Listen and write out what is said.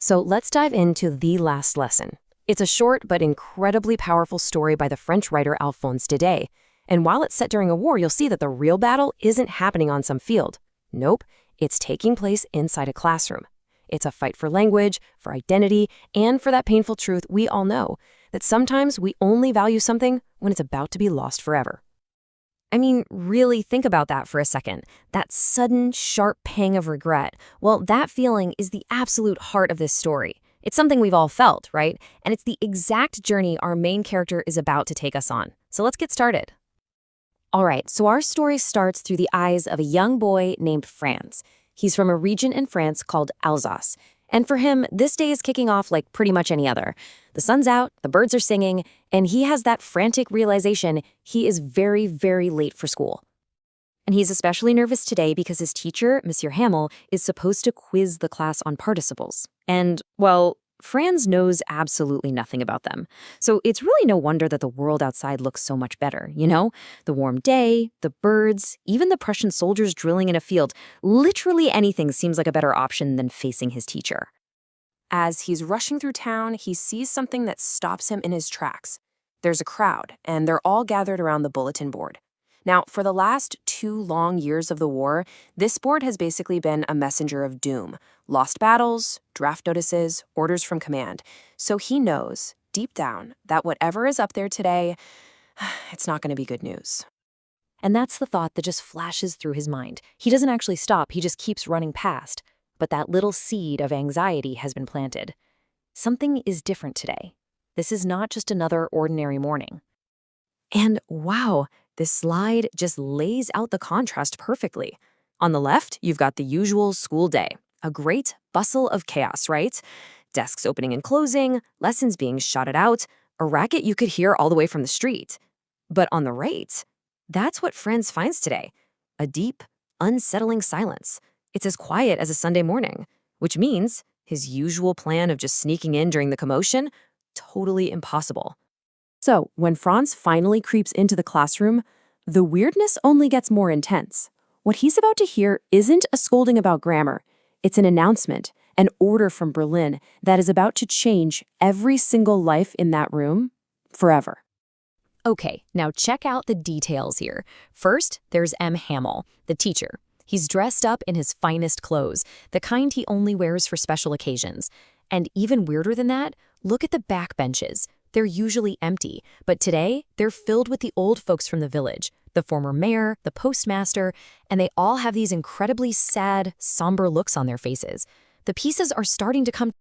So let's dive into The Last Lesson. It's a short but incredibly powerful story by the French writer Alphonse Daudet. And while it's set during a war, you'll see that the real battle isn't happening on some field. Nope, it's taking place inside a classroom. It's a fight for language, for identity, and for that painful truth we all know, that sometimes we only value something when it's about to be lost forever. I mean, really think about that for a second. That sudden, sharp pang of regret. Well, that feeling is the absolute heart of this story. It's something we've all felt, right? And it's the exact journey our main character is about to take us on. So let's get started. All right, so our story starts through the eyes of a young boy named Franz. He's from a region in France called Alsace. And for him, this day is kicking off like pretty much any other. The sun's out, the birds are singing, and he has that frantic realization he is very, very late for school. And he's especially nervous today because his teacher, Monsieur Hamel, is supposed to quiz the class on participles. And, well, Franz knows absolutely nothing about them. So it's really no wonder that the world outside looks so much better, you know? The warm day, the birds, even the Prussian soldiers drilling in a field. Literally anything seems like a better option than facing his teacher. As he's rushing through town, he sees something that stops him in his tracks. There's a crowd, and they're all gathered around the bulletin board. Now, for the last 2 long years of the war, this board has basically been a messenger of doom. Lost battles, draft notices, orders from command. So he knows, deep down, that whatever is up there today, it's not going to be good news. And that's the thought that just flashes through his mind. He doesn't actually stop, he just keeps running past. But that little seed of anxiety has been planted. Something is different today. This is not just another ordinary morning. And wow, this slide just lays out the contrast perfectly. On the left, you've got the usual school day. A great bustle of chaos, right? Desks opening and closing, lessons being shouted out, a racket you could hear all the way from the street. But on the right, that's what Franz finds today. A deep, unsettling silence. It's as quiet as a Sunday morning, which means his usual plan of just sneaking in during the commotion, totally impossible. So, when Franz finally creeps into the classroom, the weirdness only gets more intense. What he's about to hear isn't a scolding about grammar. It's an announcement, an order from Berlin that is about to change every single life in that room forever. Okay, now check out the details here. First, there's M. Hamel, the teacher. He's dressed up in his finest clothes, the kind he only wears for special occasions. And even weirder than that, look at the back benches. They're usually empty, but today they're filled with the old folks from the village, the former mayor, the postmaster, and they all have these incredibly sad, somber looks on their faces. The pieces are starting to come